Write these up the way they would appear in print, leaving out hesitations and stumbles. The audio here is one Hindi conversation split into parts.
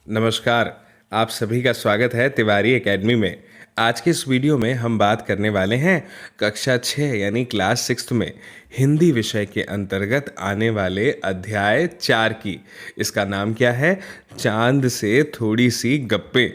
नमस्कार। आप सभी का स्वागत है तिवारी एकेडमी में। आज के इस वीडियो में हम बात करने वाले हैं कक्षा 6 यानी क्लास 6 में हिंदी विषय के अंतर्गत आने वाले अध्याय 4 की। इसका नाम क्या है? चांद से थोड़ी सी गप्पे।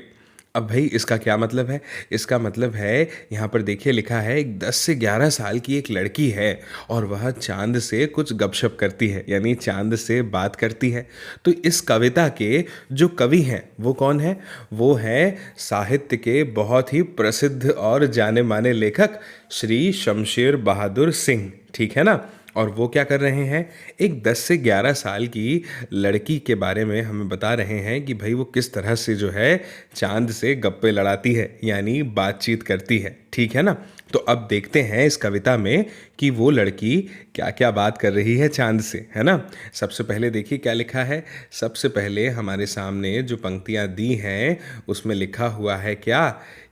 अब भाई इसका क्या मतलब है? इसका मतलब है, यहाँ पर देखिए लिखा है, एक 10 से 11 साल की एक लड़की है और वह चांद से कुछ गपशप करती है, यानी चांद से बात करती है। तो इस कविता के जो कवि हैं वो कौन है? वो है साहित्य के बहुत ही प्रसिद्ध और जाने माने लेखक श्री शमशेर बहादुर सिंह, ठीक है ना। और वो क्या कर रहे हैं? एक 10 से 11 साल की लड़की के बारे में हमें बता रहे हैं कि भाई वो किस तरह से जो है चांद से गप्पे लड़ाती है, यानी बातचीत करती है, ठीक है ना। तो अब देखते हैं इस कविता में कि वो लड़की क्या क्या बात कर रही है चांद से, है ना। सबसे पहले देखिए क्या लिखा है। सबसे पहले हमारे सामने जो पंक्तियां दी हैं उसमें लिखा हुआ है क्या,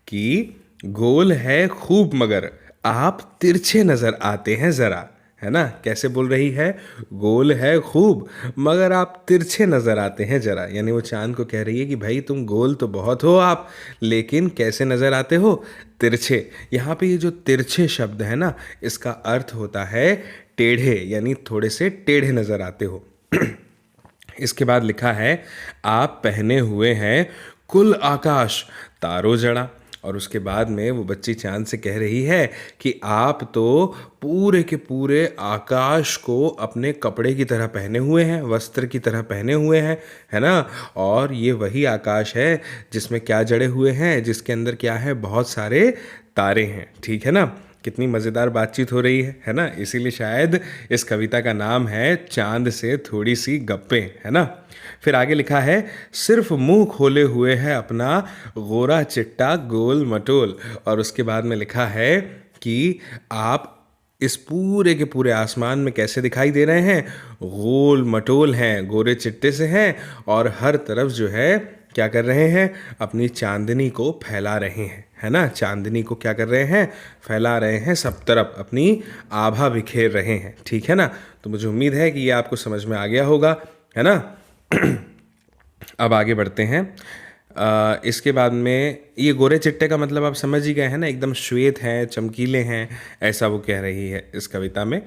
कि गोल है खूब मगर आप तिरछे नजर आते हैं जरा, है ना। कैसे बोल रही है? गोल है खूब मगर आप तिरछे नजर आते हैं जरा, यानी वो चांद को कह रही है कि भाई तुम गोल तो बहुत हो आप, लेकिन कैसे नजर आते हो? तिरछे। यहाँ पे ये जो तिरछे शब्द है ना, इसका अर्थ होता है टेढ़े, यानी थोड़े से टेढ़े नजर आते हो। इसके बाद लिखा है, आप पहने हुए हैं कुल आकाश तारो जड़ा। और उसके बाद में वो बच्ची चांद से कह रही है कि आप तो पूरे के पूरे आकाश को अपने कपड़े की तरह पहने हुए हैं, वस्त्र की तरह पहने हुए हैं, है ना। और ये वही आकाश है जिसमें क्या जड़े हुए हैं, जिसके अंदर क्या है? बहुत सारे तारे हैं, ठीक है ना। कितनी मज़ेदार बातचीत हो रही है ना। इसीलिए शायद इस कविता का नाम है चांद से थोड़ी सी गप्पे, है ना। फिर आगे लिखा है, सिर्फ मुंह खोले हुए है अपना गोरा चिट्टा गोल मटोल। और उसके बाद में लिखा है कि आप इस पूरे के पूरे आसमान में कैसे दिखाई दे रहे हैं? गोल मटोल हैं, गोरे चिट्टे से हैं, और हर तरफ जो है क्या कर रहे हैं? अपनी चांदनी को फैला रहे हैं, है ना। चांदनी को क्या कर रहे हैं? फैला रहे हैं, सब तरफ अपनी आभा बिखेर रहे हैं, ठीक है ना। तो मुझे उम्मीद है कि ये आपको समझ में आ गया होगा, है ना। अब आगे बढ़ते हैं। इसके बाद में ये गोरे चिट्टे का मतलब आप समझ ही गए हैं ना, एकदम श्वेत हैं, चमकीले हैं, ऐसा वो कह रही है इस कविता में।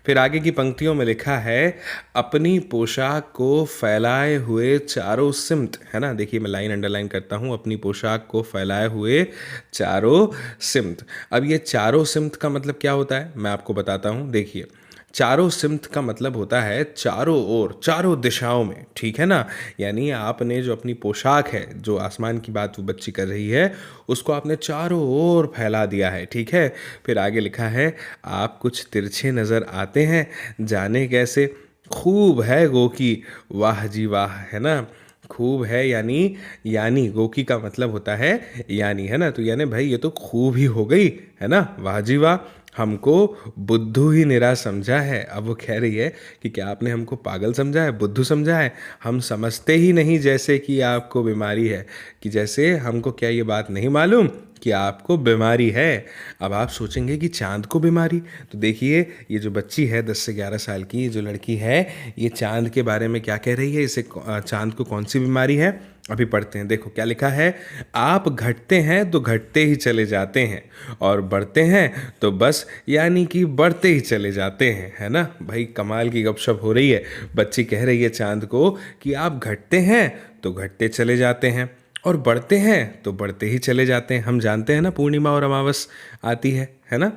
फिर आगे की पंक्तियों में लिखा है, अपनी पोशाक को फैलाए हुए चारों सिमत, है ना। देखिए मैं लाइन अंडरलाइन करता हूँ, अपनी पोशाक को फैलाए हुए चारों सिमत। अब ये चारों सिमत का मतलब क्या होता है मैं आपको बताता हूँ। देखिए, चारों सिमत का मतलब होता है चारों ओर, चारों दिशाओं में, ठीक है ना। यानी आपने जो अपनी पोशाक है, जो आसमान की बात वो बच्ची कर रही है, उसको आपने चारों ओर फैला दिया है, ठीक है। फिर आगे लिखा है, आप कुछ तिरछे नज़र आते हैं, जाने कैसे, खूब है गोकी वाह जी वाह, है ना। खूब है यानी गोकी का मतलब होता है यानी, है ना। तो यानी भाई ये तो खूब ही हो गई, है ना, वाह जी वाह। हमको बुद्धू ही निरा समझा है। अब वो कह रही है कि क्या आपने हमको पागल समझा है, बुद्धू समझा है? हम समझते ही नहीं जैसे कि आपको बीमारी है, कि जैसे हमको क्या ये बात नहीं मालूम कि आपको बीमारी है। अब आप सोचेंगे कि चांद को बीमारी, तो देखिए ये जो बच्ची है 10 से 11 साल की, ये जो लड़की है, ये चांद के बारे में क्या कह रही है? इसे चांद को कौन सी बीमारी है अभी पढ़ते हैं। देखो क्या लिखा है, आप घटते हैं तो घटते ही चले जाते हैं, और बढ़ते हैं तो बस यानी कि बढ़ते ही चले जाते हैं, है ना। भाई कमाल की गपशप हो रही है। बच्ची कह रही है चांद को कि आप घटते हैं तो घटते चले जाते हैं, और बढ़ते हैं तो बढ़ते ही चले जाते हैं। हम जानते हैं ना, पूर्णिमा और अमावस आती है ना।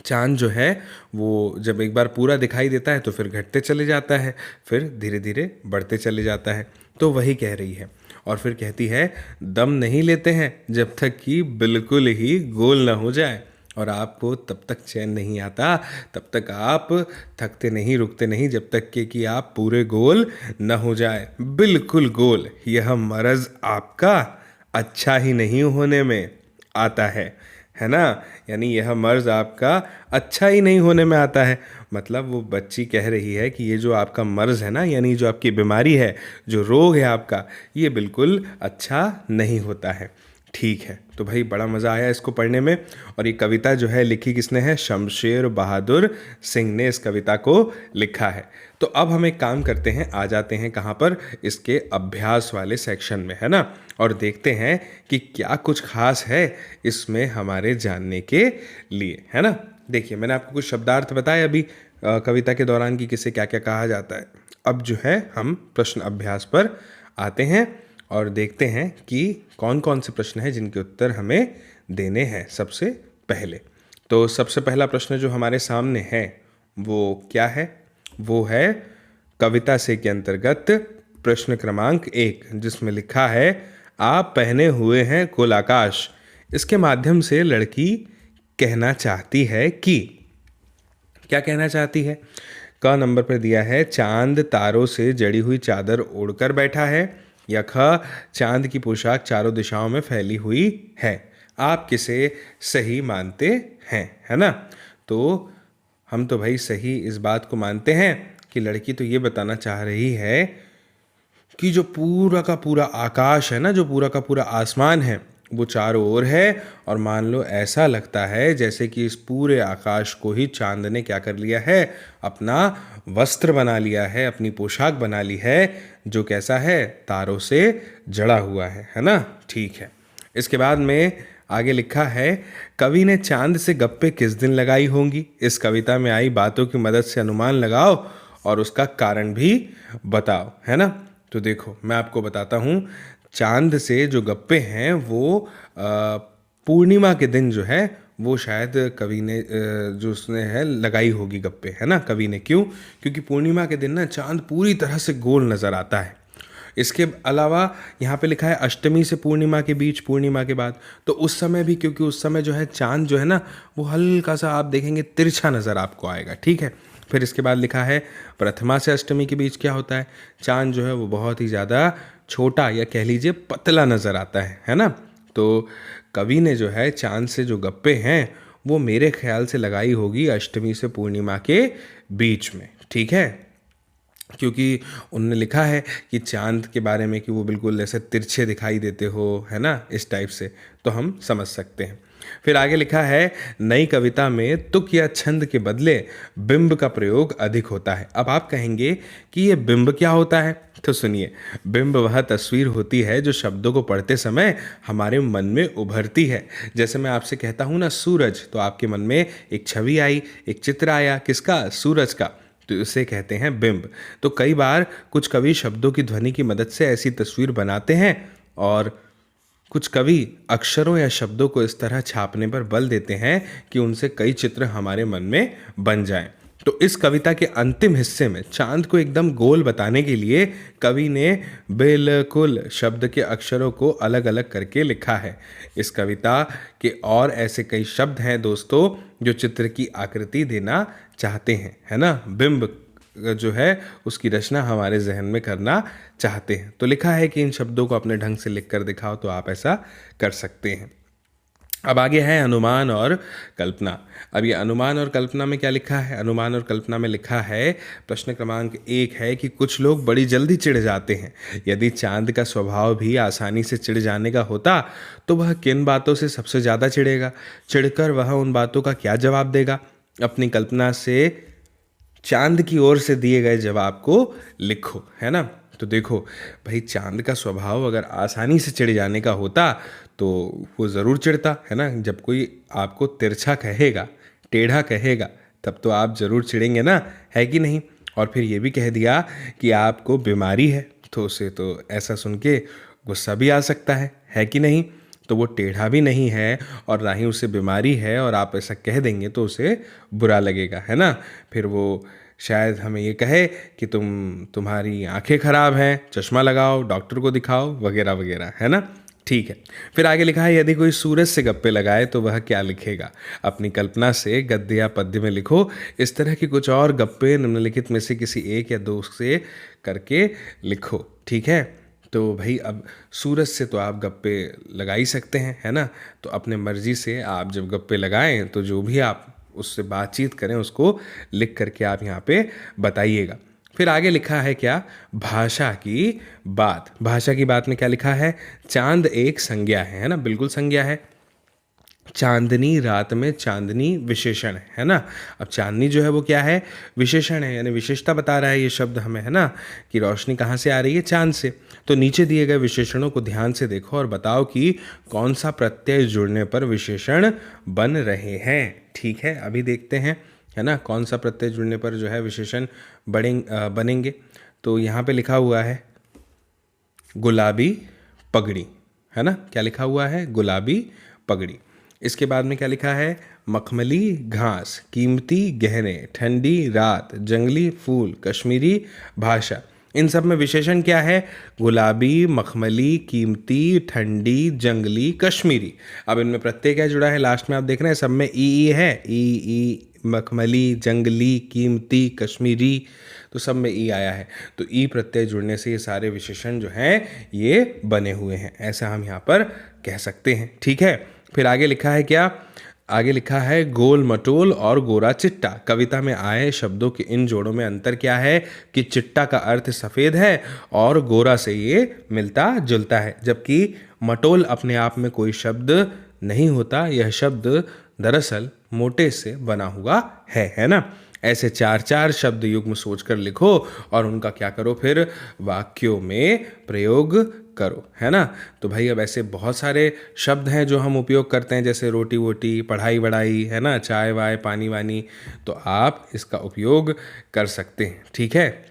चांद जो है वो जब एक बार पूरा दिखाई देता है तो फिर घटते चले जाता है, फिर धीरे धीरे बढ़ते चले जाता है। तो वही कह रही है। और फिर कहती है, दम नहीं लेते हैं जब तक कि बिल्कुल ही गोल ना हो जाए, और आपको तब तक चैन नहीं आता, तब तक आप थकते नहीं, रुकते नहीं, जब तक कि आप पूरे गोल न हो जाए, बिल्कुल गोल। यह मर्ज़ आपका अच्छा ही नहीं होने में आता है ना। यानी यह मर्ज़ आपका अच्छा ही नहीं होने में आता है। मतलब वो बच्ची कह रही है कि ये जो आपका मर्ज़ है ना, यानी जो आपकी बीमारी है, जो रोग है आपका, ये बिल्कुल अच्छा नहीं होता है। ठीक है, तो भाई बड़ा मज़ा आया इसको पढ़ने में। और ये कविता जो है लिखी किसने है? शमशेर बहादुर सिंह ने इस कविता को लिखा है। तो अब हम एक काम करते हैं, आ जाते हैं कहाँ पर? इसके अभ्यास वाले सेक्शन में, है ना, और देखते हैं कि क्या कुछ खास है इसमें हमारे जानने के लिए, है ना। देखिए, मैंने आपको कुछ शब्दार्थ बताए अभी कविता के दौरान कि किसे क्या क्या कहा जाता है। अब जो है हम प्रश्न अभ्यास पर आते हैं और देखते हैं कि कौन कौन से प्रश्न हैं जिनके उत्तर हमें देने हैं। सबसे पहले तो सबसे पहला प्रश्न जो हमारे सामने है वो क्या है? वो है कविता से के अंतर्गत प्रश्न क्रमांक 1, जिसमें लिखा है आप पहने हुए हैं कुल आकाश। इसके माध्यम से लड़की कहना चाहती है कि, क्या कहना चाहती है? क नंबर पर दिया है चांद तारों से जड़ी हुई चादर ओढ़कर बैठा है, या ख चांद की पोशाक चारों दिशाओं में फैली हुई है। आप किसे सही मानते हैं, है ना। तो हम तो भाई सही इस बात को मानते हैं कि लड़की तो ये बताना चाह रही है कि जो पूरा का पूरा आकाश है ना, जो पूरा का पूरा आसमान है, वो चारों ओर है। और मान लो ऐसा लगता है जैसे कि इस पूरे आकाश को ही चांद ने क्या कर लिया है? अपना वस्त्र बना लिया है, अपनी पोशाक बना ली है, जो कैसा है? तारों से जड़ा हुआ है ना। ठीक है, इसके बाद में आगे लिखा है कवि ने चांद से गप्पे किस दिन लगाई होंगी। इस कविता में आई बातों की मदद से अनुमान लगाओ और उसका कारण भी बताओ, है ना। तो देखो, मैं आपको बताता हूँ, चांद से जो गप्पे हैं वो पूर्णिमा के दिन जो है वो शायद कवि ने जो उसने है लगाई होगी गप्पे, है ना, कवि ने। क्यों? क्योंकि पूर्णिमा के दिन ना चांद पूरी तरह से गोल नज़र आता है। इसके अलावा यहाँ पे लिखा है अष्टमी से पूर्णिमा के बीच, पूर्णिमा के बाद। तो उस समय भी, क्योंकि उस समय जो है चांद जो है ना वो हल्का सा आप देखेंगे तिरछा नज़र आपको आएगा, ठीक है। फिर इसके बाद लिखा है प्रथमा से अष्टमी के बीच क्या होता है? चांद जो है वो बहुत ही ज़्यादा छोटा या कह लीजिए पतला नज़र आता है ना। तो कवि ने जो है चांद से जो गप्पे हैं वो मेरे ख्याल से लगाई होगी अष्टमी से पूर्णिमा के बीच में, ठीक है। क्योंकि उन्होंने लिखा है कि चांद के बारे में कि वो बिल्कुल ऐसे तिरछे दिखाई देते हो, है ना, इस टाइप से, तो हम समझ सकते हैं। फिर आगे लिखा है नई कविता में तुक या छंद के बदले बिंब का प्रयोग अधिक होता है। अब आप कहेंगे कि ये बिंब क्या होता है? तो सुनिए, बिंब वह तस्वीर होती है जो शब्दों को पढ़ते समय हमारे मन में उभरती है। जैसे मैं आपसे कहता हूँ ना सूरज, तो आपके मन में एक छवि आई, एक चित्र आया, किसका? सूरज का, तो इसे कहते हैं बिंब। तो कई बार कुछ कवि शब्दों की ध्वनि की मदद से ऐसी तस्वीर बनाते हैं और कुछ कवि अक्षरों या शब्दों को इस तरह छापने पर बल देते हैं कि उनसे कई चित्र हमारे मन में बन जाएं। तो इस कविता के अंतिम हिस्से में चांद को एकदम गोल बताने के लिए कवि ने बिल्कुल शब्द के अक्षरों को अलग अलग करके लिखा है। इस कविता के और ऐसे कई शब्द हैं दोस्तों जो चित्र की आकृति देना चाहते हैं, है ना। बिंब जो है उसकी रचना हमारे जहन में करना चाहते हैं। तो लिखा है कि इन शब्दों को अपने ढंग से लिख कर दिखाओ, तो आप ऐसा कर सकते हैं। अब आगे है अनुमान और कल्पना। अब ये अनुमान और कल्पना में क्या लिखा है? अनुमान और कल्पना में लिखा है प्रश्न क्रमांक 1 है कि कुछ लोग बड़ी जल्दी चिढ़ जाते हैं। यदि चांद का स्वभाव भी आसानी से चिढ़ जाने का होता तो वह किन बातों से सबसे ज़्यादा चिढ़ेगा? चिढ़कर वह उन बातों का क्या जवाब देगा? अपनी कल्पना से चांद की ओर से दिए गए जवाब को लिखो, है ना। तो देखो भाई, चांद का स्वभाव अगर आसानी से चिढ़ जाने का होता तो वो ज़रूर चिढ़ता, है ना। जब कोई आपको तिरछा कहेगा, टेढ़ा कहेगा, तब तो आप ज़रूर चिढ़ेंगे ना, है कि नहीं। और फिर ये भी कह दिया कि आपको बीमारी है, तो उसे तो ऐसा सुन के गुस्सा भी आ सकता है कि नहीं। तो वो टेढ़ा भी नहीं है और ना ही उसे बीमारी है, और आप ऐसा कह देंगे तो उसे बुरा लगेगा, है ना। फिर वो शायद हमें ये कहे कि तुम्हारी आंखें खराब हैं, चश्मा लगाओ, डॉक्टर को दिखाओ, वगैरह वगैरह, है ना। ठीक है, फिर आगे लिखा है यदि कोई सूरज से गप्पे लगाए तो वह क्या लिखेगा? अपनी कल्पना से गद्य या पद्य में लिखो। इस तरह की कुछ और गप्पे निम्नलिखित में से किसी एक या दो से करके लिखो, ठीक है। तो भाई अब सूरज से तो आप गप्पे लगा ही सकते हैं, है ना। तो अपने मर्जी से आप जब गप्पे लगाएं तो जो भी आप उससे बातचीत करें उसको लिख करके आप यहाँ पे बताइएगा। फिर आगे लिखा है क्या, भाषा की बात। भाषा की बात में क्या लिखा है, चांद एक संज्ञा है ना, बिल्कुल संज्ञा है। चांदनी रात में चांदनी विशेषण है ना। अब चांदनी जो है वो क्या है, विशेषण है, यानी विशेषता बता रहा है ये शब्द हमें, है ना, कि रोशनी कहाँ से आ रही है, चांद से। तो नीचे दिए गए विशेषणों को ध्यान से देखो और बताओ कि कौन सा प्रत्यय जुड़ने पर विशेषण बन रहे हैं। ठीक है, अभी देखते हैं, है ना, कौन सा प्रत्यय जुड़ने पर जो है विशेषण बनेंगे। तो यहाँ पे लिखा हुआ है गुलाबी पगड़ी, है ना, क्या लिखा हुआ है, गुलाबी पगड़ी। इसके बाद में क्या लिखा है, मखमली घास, कीमती गहने, ठंडी रात, जंगली फूल, कश्मीरी भाषा। इन सब में विशेषण क्या है, गुलाबी, मखमली, कीमती, ठंडी, जंगली, कश्मीरी। अब इनमें प्रत्यय क्या जुड़ा है, लास्ट में आप देख रहे हैं सब में ई है, ई मखमली, जंगली, कीमती, कश्मीरी, तो सब में ई आया है। तो ई प्रत्यय जुड़ने से ये सारे विशेषण जो हैं ये बने हुए हैं, ऐसा हम यहाँ पर कह सकते हैं। ठीक है, फिर आगे लिखा है क्या, आगे लिखा है गोल मटोल और गोरा चिट्टा। कविता में आए शब्दों के इन जोड़ों में अंतर क्या है कि चिट्टा का अर्थ सफ़ेद है और गोरा से ये मिलता जुलता है, जबकि मटोल अपने आप में कोई शब्द नहीं होता, यह शब्द दरअसल मोटे से बना हुआ है ना। ऐसे चार चार शब्द युग्म सोचकर लिखो और उनका क्या करो, फिर वाक्यों में प्रयोग करो, है ना। तो भाई अब ऐसे बहुत सारे शब्द हैं जो हम उपयोग करते हैं, जैसे रोटी वोटी, पढ़ाई वढ़ाई, है ना, चाय वाय, पानी वानी, तो आप इसका उपयोग कर सकते हैं। ठीक है,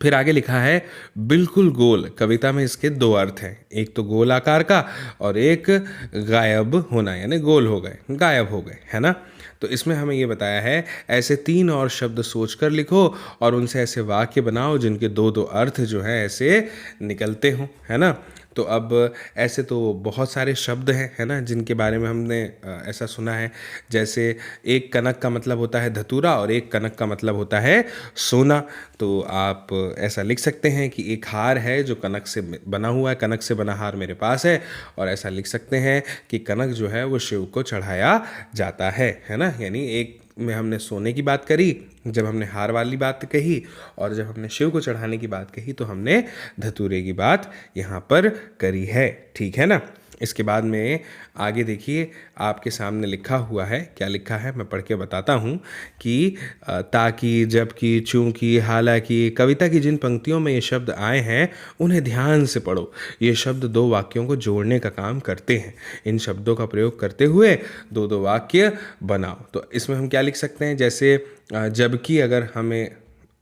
फिर आगे लिखा है बिल्कुल गोल। कविता में इसके दो अर्थ हैं, एक तो गोल आकार का और एक गायब होना, यानी गोल हो गए, गायब हो गए, है ना। तो इसमें हमें ये बताया है ऐसे तीन और शब्द सोचकर लिखो और उनसे ऐसे वाक्य बनाओ जिनके दो दो अर्थ जो है ऐसे निकलते हों, है ना। तो अब ऐसे तो बहुत सारे शब्द हैं, है ना, जिनके बारे में हमने ऐसा सुना है, जैसे एक कनक का मतलब होता है धतूरा और एक कनक का मतलब होता है सोना। तो आप ऐसा लिख सकते हैं कि एक हार है जो कनक से बना हुआ है, कनक से बना हार मेरे पास है, और ऐसा लिख सकते हैं कि कनक जो है वो शिव को चढ़ाया जाता है ना। यानी एक में हमने सोने की बात करी जब हमने हार वाली बात कही, और जब हमने शिव को चढ़ाने की बात कही तो हमने धतूरे की बात यहाँ पर करी है। ठीक है ना। इसके बाद में आगे देखिए, आपके सामने लिखा हुआ है, क्या लिखा है मैं पढ़ के बताता हूँ कि ताकि, जबकि, चूंकि, हालांकि, कविता की जिन पंक्तियों में ये शब्द आए हैं उन्हें ध्यान से पढ़ो। ये शब्द दो वाक्यों को जोड़ने का काम करते हैं। इन शब्दों का प्रयोग करते हुए दो दो वाक्य बनाओ। तो इसमें हम क्या लिख सकते हैं, जैसे जबकि अगर हमें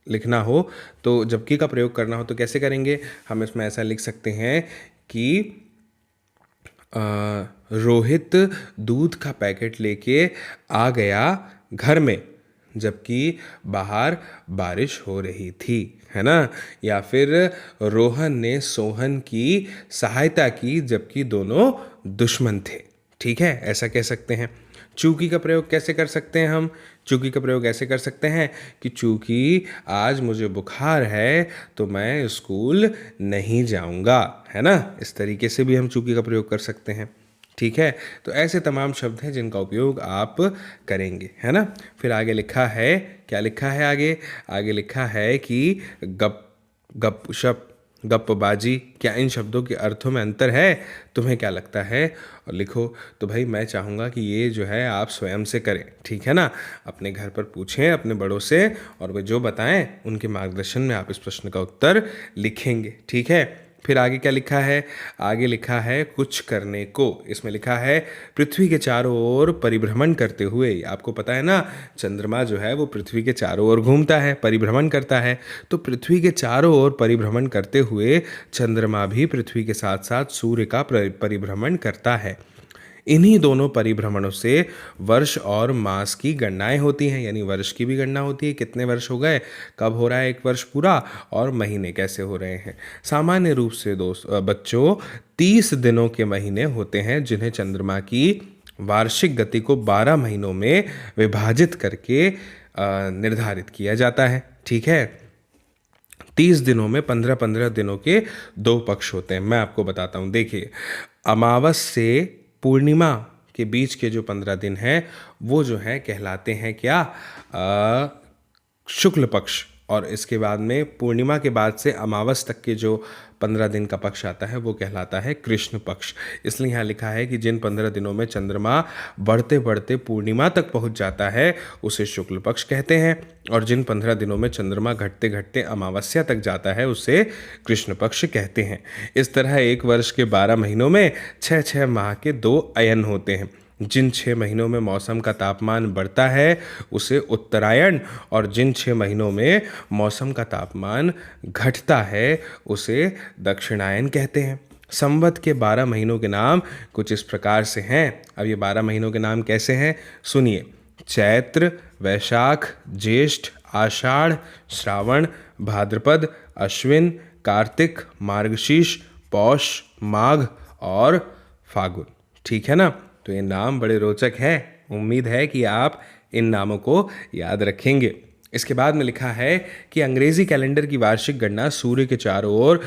लिखना हो तो जबकि का प्रयोग करना हो तो कैसे करेंगे, हम इसमें ऐसा लिख सकते हैं कि रोहित दूध का पैकेट लेके आ गया घर में जबकि बाहर बारिश हो रही थी, है ना। या फिर रोहन ने सोहन की सहायता की जबकि दोनों दुश्मन थे। ठीक है, ऐसा कह सकते हैं। चूंकि का प्रयोग कैसे कर सकते हैं हम, चूंकि का प्रयोग ऐसे कर सकते हैं कि चूंकि आज मुझे बुखार है तो मैं स्कूल नहीं जाऊंगा, है ना। इस तरीके से भी हम चूंकि का प्रयोग कर सकते हैं। ठीक है, तो ऐसे तमाम शब्द हैं जिनका उपयोग आप करेंगे, है ना। फिर आगे लिखा है, क्या लिखा है आगे, आगे लिखा है कि गप गप शप गप्पबाजी, क्या इन शब्दों के अर्थों में अंतर है, तुम्हें क्या लगता है, और लिखो। तो भाई मैं चाहूँगा कि ये जो है आप स्वयं से करें, ठीक है ना। अपने घर पर पूछें अपने बड़ों से और वे जो बताएं उनके मार्गदर्शन में आप इस प्रश्न का उत्तर लिखेंगे। ठीक है, फिर आगे क्या लिखा है, आगे लिखा है कुछ करने को। इसमें लिखा है पृथ्वी के चारों ओर परिभ्रमण करते हुए। आपको पता है ना, चंद्रमा जो है वो पृथ्वी के चारों ओर घूमता है, परिभ्रमण करता है। तो पृथ्वी के चारों ओर परिभ्रमण करते हुए चंद्रमा भी पृथ्वी के साथ साथ सूर्य का परिभ्रमण करता है। इन्हीं दोनों परिभ्रमणों से वर्ष और मास की गणनाएं होती हैं, यानी वर्ष की भी गणना होती है, कितने वर्ष हो गए, कब हो रहा है एक वर्ष पूरा, और महीने कैसे हो रहे हैं। सामान्य रूप से बच्चों 30 दिनों के महीने होते हैं जिन्हें चंद्रमा की वार्षिक गति को 12 महीनों में विभाजित करके निर्धारित किया जाता है। ठीक है, 30 दिनों में 15-15 दिनों के दो पक्ष होते हैं। मैं आपको बताता हूँ, देखिए, अमावस से पूर्णिमा के बीच के जो 15 दिन हैं वो जो है कहलाते हैं क्या, शुक्ल पक्ष, और इसके बाद में पूर्णिमा के बाद से अमावस तक के जो 15 दिन का पक्ष आता है वो कहलाता है कृष्ण पक्ष। इसलिए यहाँ लिखा है कि जिन 15 दिनों में चंद्रमा बढ़ते बढ़ते पूर्णिमा तक पहुँच जाता है उसे शुक्ल पक्ष कहते हैं, और जिन 15 दिनों में चंद्रमा घटते घटते अमावस्या तक जाता है उसे कृष्ण पक्ष कहते हैं। इस तरह एक वर्ष के 12 महीनों में 6 माह के 2 अयन होते हैं। जिन 6 महीनों में मौसम का तापमान बढ़ता है उसे उत्तरायण, और जिन 6 महीनों में मौसम का तापमान घटता है उसे दक्षिणायन कहते हैं। संवत के 12 महीनों के नाम कुछ इस प्रकार से हैं। अब ये 12 महीनों के नाम कैसे हैं सुनिए। चैत्र, वैशाख, ज्येष्ठ, आषाढ़, श्रावण, भाद्रपद, अश्विन, कार्तिक, मार्गशीर्ष, पौष, माघ और फागुन। ठीक है ना। तो ये नाम बड़े रोचक है। उम्मीद है कि आप इन नामों को याद रखेंगे। इसके बाद में लिखा है कि अंग्रेजी कैलेंडर की वार्षिक गणना सूर्य के चारों ओर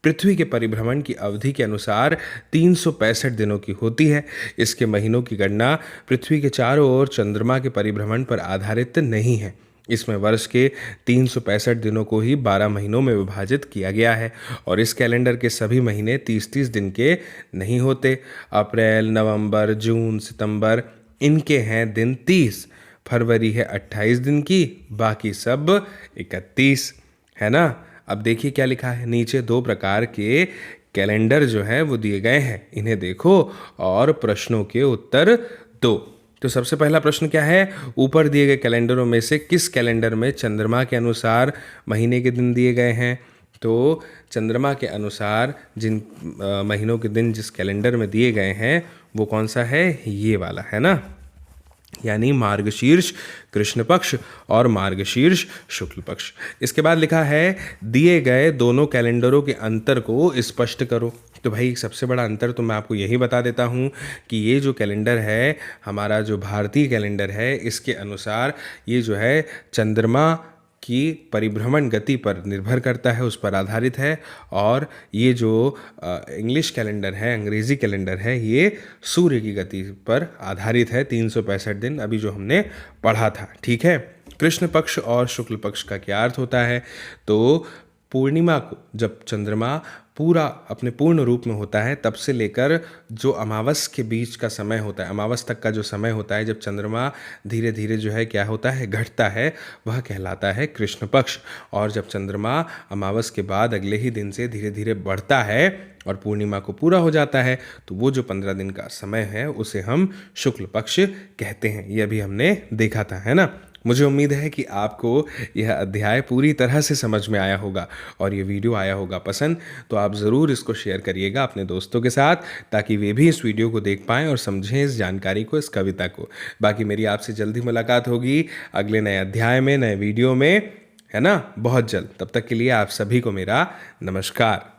पृथ्वी के परिभ्रमण की अवधि के अनुसार 365 दिनों की होती है। इसके महीनों की गणना पृथ्वी के चारों ओर चंद्रमा के परिभ्रमण पर आधारित नहीं है। इसमें वर्ष के 365 दिनों को ही 12 महीनों में विभाजित किया गया है, और इस कैलेंडर के सभी महीने 30-30 दिन के नहीं होते। अप्रैल, नवंबर, जून, सितंबर इनके हैं दिन 30। फरवरी है 28 दिन की, बाकी सब 31 है ना। अब देखिए क्या लिखा है। नीचे 2 प्रकार के कैलेंडर जो है वो दिए गए हैं, इन्हें देखो और प्रश्नों के उत्तर दो। तो सबसे पहला प्रश्न क्या है। ऊपर दिए गए कैलेंडरों में से किस कैलेंडर में चंद्रमा के अनुसार महीने के दिन दिए गए हैं। तो चंद्रमा के अनुसार जिन महीनों के दिन जिस कैलेंडर में दिए गए हैं वो कौन सा है, ये वाला है ना, यानी मार्गशीर्ष कृष्ण पक्ष और मार्गशीर्ष शुक्ल पक्ष। इसके बाद लिखा है दिए गए दोनों कैलेंडरों के अंतर को स्पष्ट करो। तो भाई सबसे बड़ा अंतर तो मैं आपको यही बता देता हूँ कि ये जो कैलेंडर है, हमारा जो भारतीय कैलेंडर है, इसके अनुसार ये जो है चंद्रमा की परिभ्रमण गति पर निर्भर करता है, उस पर आधारित है। और ये जो इंग्लिश कैलेंडर है, अंग्रेज़ी कैलेंडर है, ये सूर्य की गति पर आधारित है। 365 दिन अभी जो हमने पढ़ा था। ठीक है। कृष्ण पक्ष और शुक्ल पक्ष का क्या अर्थ होता है। तो पूर्णिमा को जब चंद्रमा पूरा अपने पूर्ण रूप में होता है तब से लेकर जो अमावस के बीच का समय होता है, अमावस तक का जो समय होता है, जब चंद्रमा धीरे धीरे जो है क्या होता है, घटता है, वह कहलाता है कृष्ण पक्ष। और जब चंद्रमा अमावस के बाद अगले ही दिन से धीरे धीरे बढ़ता है और पूर्णिमा को पूरा हो जाता है तो वो जो 15 दिन का समय है उसे हम शुक्ल पक्ष कहते हैं। ये अभी हमने देखा था, है ना। मुझे उम्मीद है कि आपको यह अध्याय पूरी तरह से समझ में आया होगा और ये वीडियो आया होगा पसंद। तो आप ज़रूर इसको शेयर करिएगा अपने दोस्तों के साथ, ताकि वे भी इस वीडियो को देख पाएँ और समझें इस जानकारी को, इस कविता को। बाकी मेरी आपसे जल्दी मुलाकात होगी अगले नए अध्याय में, नए वीडियो में, है ना, बहुत जल्द। तब तक के लिए आप सभी को मेरा नमस्कार।